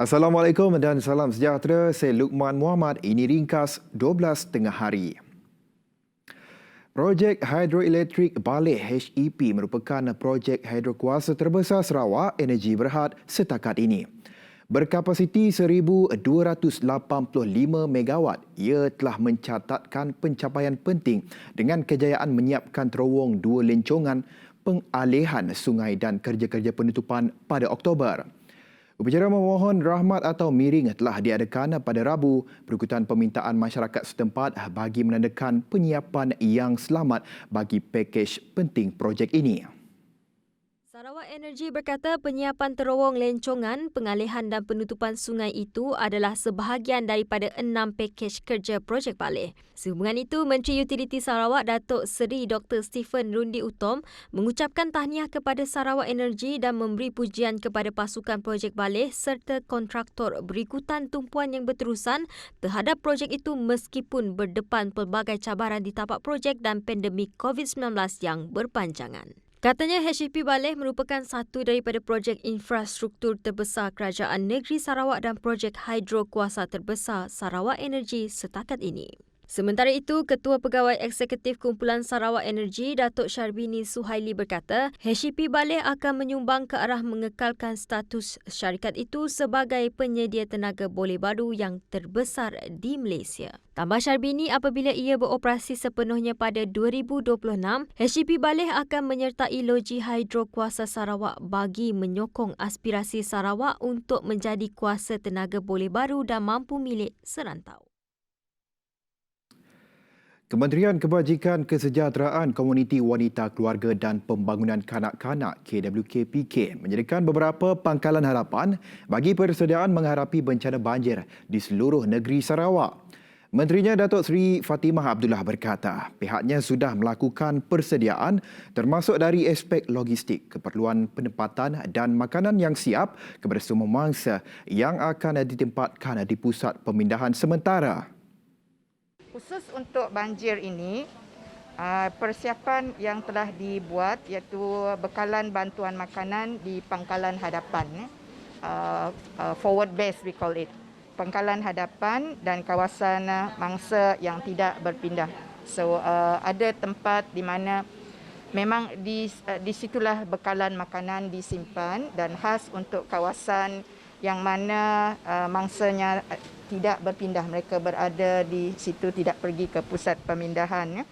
Assalamualaikum dan salam sejahtera. Saya Lukman Muhammad. Ini ringkas 12 tengah hari. Projek Hidroelektrik Baleh HEP merupakan projek hidrokuasa terbesar Sarawak Energi Berhad setakat ini. Berkapasiti 1,285 megawatt, ia telah mencatatkan pencapaian penting dengan kejayaan menyiapkan terowong dua lencongan pengalihan sungai dan kerja-kerja penutupan pada Oktober. Upacara memohon rahmat atau miring telah diadakan pada Rabu berikutan permintaan masyarakat setempat bagi menandakan penyiapan yang selamat bagi pakej penting projek ini. Sarawak Energi berkata penyiapan terowong lencongan, pengalihan dan penutupan sungai itu adalah sebahagian daripada 6 pakej kerja projek Baleh. Sehubungan itu, Menteri Utiliti Sarawak Datuk Seri Dr. Stephen Rundi Utom mengucapkan tahniah kepada Sarawak Energi dan memberi pujian kepada pasukan projek Baleh serta kontraktor berikutan tumpuan yang berterusan terhadap projek itu meskipun berdepan pelbagai cabaran di tapak projek dan pandemik COVID-19 yang berpanjangan. Katanya HEP Baleh merupakan satu daripada projek infrastruktur terbesar Kerajaan Negeri Sarawak dan projek hidro kuasa terbesar Sarawak Energi setakat ini. Sementara itu, Ketua Pegawai Eksekutif Kumpulan Sarawak Energi, Datuk Syarbini Suhaili berkata, HEP Baleh akan menyumbang ke arah mengekalkan status syarikat itu sebagai penyedia tenaga boleh baru yang terbesar di Malaysia. Tambah Syarbini, apabila ia beroperasi sepenuhnya pada 2026, HEP Baleh akan menyertai loji hidro kuasa Sarawak bagi menyokong aspirasi Sarawak untuk menjadi kuasa tenaga boleh baru dan mampu milik serantau. Kementerian Kebajikan Kesejahteraan Komuniti Wanita Keluarga dan Pembangunan Kanak-Kanak KWKPK menyediakan beberapa pangkalan harapan bagi persediaan menghadapi bencana banjir di seluruh negeri Sarawak. Menterinya Datuk Seri Fatimah Abdullah berkata, pihaknya sudah melakukan persediaan termasuk dari aspek logistik, keperluan penempatan dan makanan yang siap kepada semua mangsa yang akan ditempatkan di pusat pemindahan sementara. Khusus untuk banjir ini, persiapan yang telah dibuat iaitu bekalan bantuan makanan di pangkalan hadapan, forward base we call it, pangkalan hadapan dan kawasan mangsa yang tidak berpindah. So ada tempat di mana memang di situlah bekalan makanan disimpan dan khas untuk kawasan yang mana mangsanya tidak berpindah, mereka berada di situ, tidak pergi ke pusat pemindahan.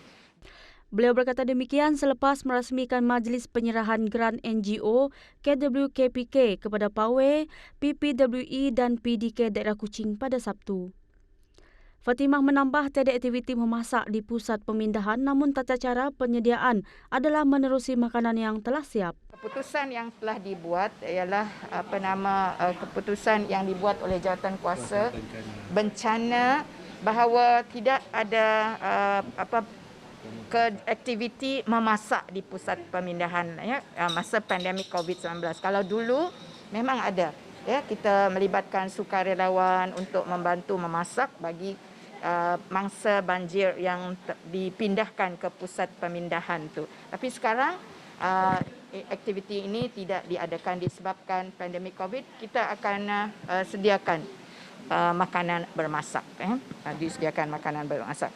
Beliau berkata demikian selepas merasmikan Majlis Penyerahan Geran NGO KWKPK kepada PAWE, PPWE dan PDK Daerah Kuching pada Sabtu. Fatimah menambah tiada aktiviti memasak di pusat pemindahan, namun tata cara penyediaan adalah menerusi makanan yang telah siap. Keputusan yang telah dibuat ialah keputusan yang dibuat oleh Jawatan Kuasa Bencana bahawa tidak ada aktiviti memasak di pusat pemindahan masa pandemik COVID-19. Kalau dulu memang ada, kita melibatkan sukarelawan untuk membantu memasak bagi mangsa banjir yang dipindahkan ke pusat pemindahan tu. Tapi sekarang aktiviti ini tidak diadakan disebabkan pandemik COVID. Kita akan sediakan makanan bermasak, disediakan makanan bermasak.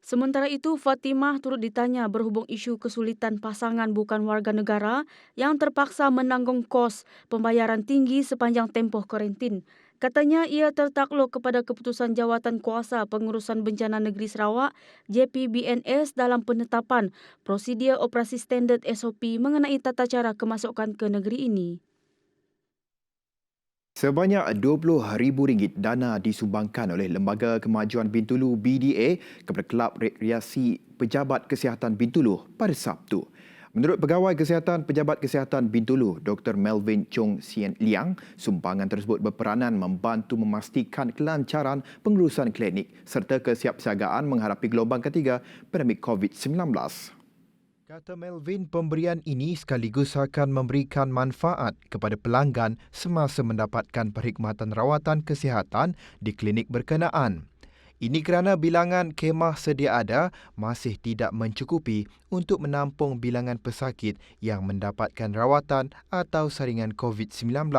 Sementara itu, Fatimah turut ditanya berhubung isu kesulitan pasangan bukan warga negara yang terpaksa menanggung kos pembayaran tinggi sepanjang tempoh karantin. Katanya ia tertakluk kepada keputusan Jawatan Kuasa Pengurusan Bencana Negeri Sarawak JPBNS dalam penetapan prosedur operasi standard SOP mengenai tata cara kemasukan ke negeri ini. Sebanyak RM20,000 dana disumbangkan oleh Lembaga Kemajuan Bintulu BDA kepada Kelab Rekreasi Pejabat Kesihatan Bintulu pada Sabtu. Menurut Pegawai Kesihatan Pejabat Kesihatan Bintulu, Dr. Melvin Chong Sien Liang, sumbangan tersebut berperanan membantu memastikan kelancaran pengurusan klinik serta kesiapsiagaan menghadapi gelombang ketiga pandemik COVID-19. Kata Melvin, pemberian ini sekaligus akan memberikan manfaat kepada pelanggan semasa mendapatkan perkhidmatan rawatan kesihatan di klinik berkenaan. Ini kerana bilangan khemah sedia ada masih tidak mencukupi untuk menampung bilangan pesakit yang mendapatkan rawatan atau saringan COVID-19.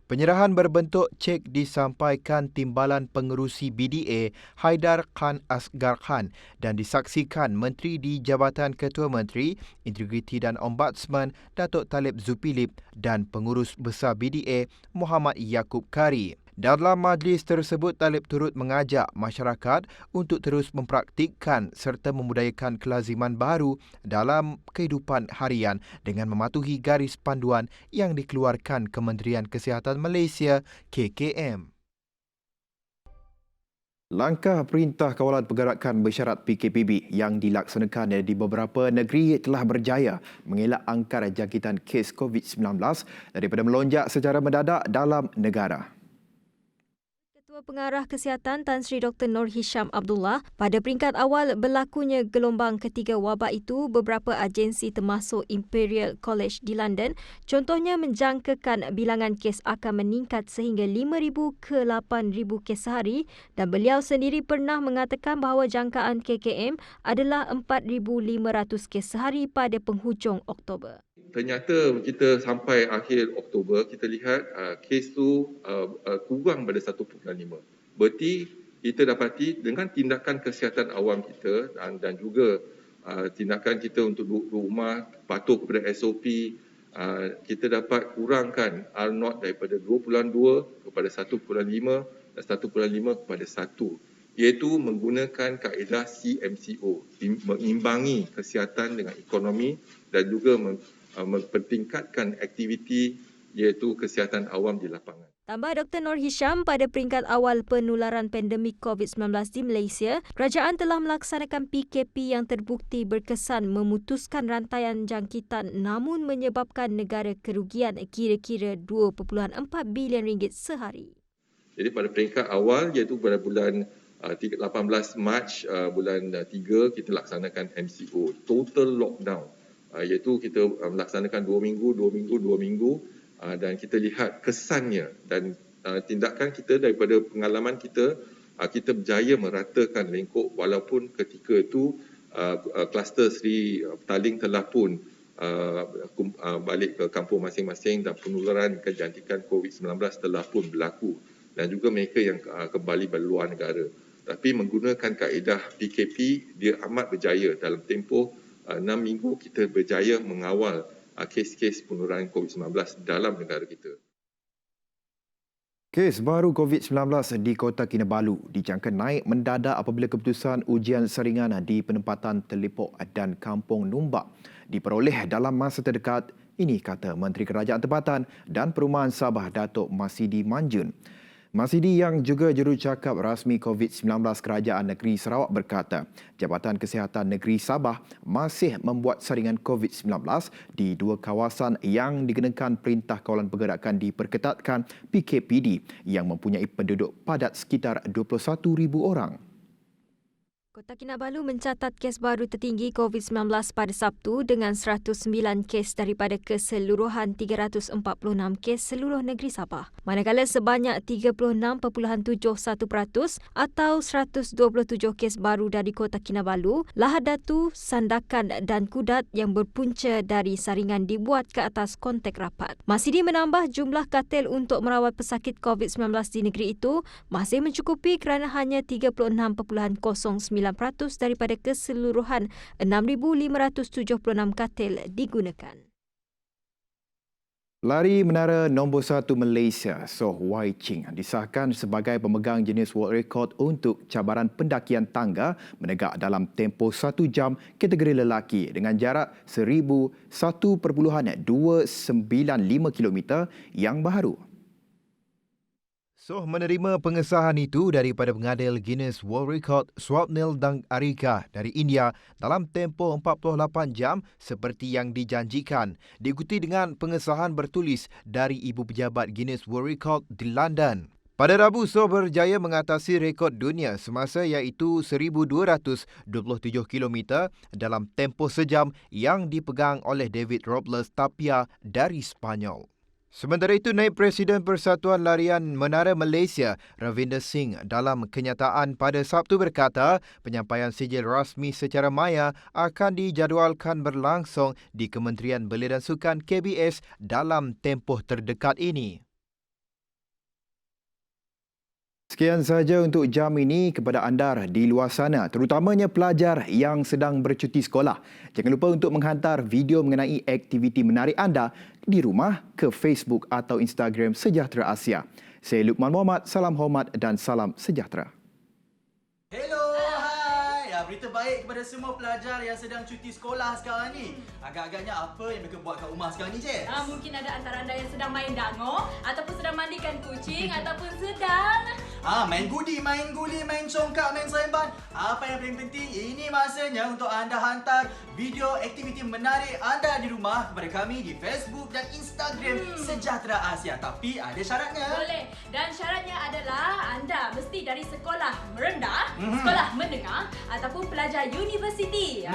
Penyerahan berbentuk cek disampaikan Timbalan Pengerusi BDA Haidar Khan Asgar Khan dan disaksikan Menteri di Jabatan Ketua Menteri, Integriti dan Ombudsman Datuk Talib Zulkifli dan Pengurus Besar BDA Muhammad Yaakob Kari. Dalam majlis tersebut, Talib turut mengajak masyarakat untuk terus mempraktikkan serta memudayakan kelaziman baru dalam kehidupan harian dengan mematuhi garis panduan yang dikeluarkan Kementerian Kesihatan Malaysia KKM. Langkah Perintah Kawalan Pergerakan Bersyarat PKPB yang dilaksanakan di beberapa negeri telah berjaya mengelak angka jangkitan kes COVID-19 daripada melonjak secara mendadak dalam negara. Ketua Pengarah Kesihatan Tan Sri Dr. Nur Hisham Abdullah, pada peringkat awal berlakunya gelombang ketiga wabak itu, beberapa agensi termasuk Imperial College di London contohnya menjangkakan bilangan kes akan meningkat sehingga 5,000 ke 8,000 kes sehari dan beliau sendiri pernah mengatakan bahawa jangkaan KKM adalah 4,500 kes sehari pada penghujung Oktober. Ternyata kita sampai akhir Oktober, kita lihat kes tu kurang pada 1.5. Berarti kita dapati dengan tindakan kesihatan awam kita dan juga tindakan kita untuk duduk rumah, patuh kepada SOP, kita dapat kurangkan R0 daripada 2.2 kepada 1.5 dan 1.5 kepada 1. Iaitu menggunakan kaedah CMCO, mengimbangi kesihatan dengan ekonomi dan juga mempertingkatkan aktiviti iaitu kesihatan awam di lapangan. Tambah Dr. Nur Hisham, pada peringkat awal penularan pandemik COVID-19 di Malaysia, kerajaan telah melaksanakan PKP yang terbukti berkesan memutuskan rantaian jangkitan namun menyebabkan negara kerugian kira-kira RM2.4 bilion sehari. Jadi pada peringkat awal iaitu pada bulan 18 Mac bulan 3 kita laksanakan MCO, total lockdown. Iaitu kita melaksanakan 2 minggu dan kita lihat kesannya dan tindakan kita daripada pengalaman kita, kita berjaya meratakan lengkok walaupun ketika itu kluster Sri Petaling telah pun balik ke kampung masing-masing dan penularan kecantikan COVID-19 telah pun berlaku dan juga mereka yang kembali berluar negara. Tapi menggunakan kaedah PKP, dia amat berjaya dalam tempoh 6 minggu kita berjaya mengawal kes-kes penularan COVID-19 dalam negara kita. Kes baru COVID-19 di Kota Kinabalu dijangka naik mendadak apabila keputusan ujian saringan di penempatan Telipok dan Kampung Numbak diperoleh dalam masa terdekat. Ini kata Menteri Kerajaan Tempatan dan Perumahan Sabah Datuk Masidi Manjun. Masidi yang juga jurucakap rasmi COVID-19 Kerajaan Negeri Sarawak berkata, Jabatan Kesihatan Negeri Sabah masih membuat saringan COVID-19 di 2 kawasan yang dikenakan Perintah Kawalan Pergerakan diperketatkan PKPD yang mempunyai penduduk padat sekitar 21,000 orang. Kota Kinabalu mencatat kes baru tertinggi COVID-19 pada Sabtu dengan 109 kes daripada keseluruhan 346 kes seluruh negeri Sabah. Manakala sebanyak 36.71% atau 127 kes baru dari Kota Kinabalu, Lahad Datu, Sandakan dan Kudat yang berpunca dari saringan dibuat ke atas kontak rapat. Masidi menambah jumlah katil untuk merawat pesakit COVID-19 di negeri itu masih mencukupi kerana hanya 36.09% daripada keseluruhan 6,576 katil digunakan. Lari menara nombor 1 Malaysia, Soh Wai Ching disahkan sebagai pemegang jenis world record untuk cabaran pendakian tangga menegak dalam tempoh 1 jam kategori lelaki dengan jarak 1,1.295 km yang baharu. Soh menerima pengesahan itu daripada pengadil Guinness World Record Swapnil Dang Arika dari India dalam tempoh 48 jam seperti yang dijanjikan, diikuti dengan pengesahan bertulis dari Ibu Pejabat Guinness World Record di London. Pada Rabu, Seoul berjaya mengatasi rekod dunia semasa iaitu 1,227 km dalam tempoh sejam yang dipegang oleh David Robles Tapia dari Spanyol. Sementara itu, Naib Presiden Persatuan Larian Menara Malaysia, Ravinder Singh, dalam kenyataan pada Sabtu berkata penyampaian sijil rasmi secara maya akan dijadualkan berlangsung di Kementerian Belia dan Sukan KBS dalam tempoh terdekat ini. Sekian sahaja untuk jam ini kepada anda di luar sana, terutamanya pelajar yang sedang bercuti sekolah. Jangan lupa untuk menghantar video mengenai aktiviti menarik anda di rumah ke Facebook atau Instagram Sejahtera Asia. Saya Lukman Muhammad, salam hormat dan salam sejahtera. Hello, hai. Berita baik kepada semua pelajar yang sedang cuti sekolah sekarang ni. Agak-agaknya apa yang mereka buat kat rumah sekarang ni, Jess? Mungkin ada antara anda yang sedang main dango ataupun sedang mandikan kucing ataupun sedang main guli, main congkak, main seremban. Apa yang paling penting, ini masanya untuk anda hantar video aktiviti menarik anda di rumah kepada kami di Facebook dan Instagram Sejahtera Asia. Tapi ada syaratnya. boleh. Dan syaratnya adalah anda mesti dari sekolah merendah, sekolah menengah ataupun pelajar universiti.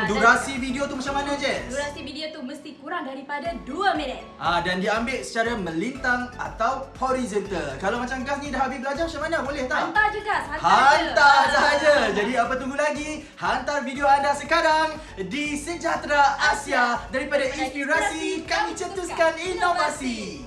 Durasi video tu macam mana, Jess? Durasi video tu mesti kurang daripada 2 minit. Dan diambil secara melintang atau horizontal. Kalau macam Gas ni dah habis belajar macam mana? Boleh tak? Hantar je Gas, Hantar sahaja. Jadi apa tunggu lagi? Hantar video anda sekarang di Sejahtera Asia. Daripada inspirasi, kami cetuskan inovasi.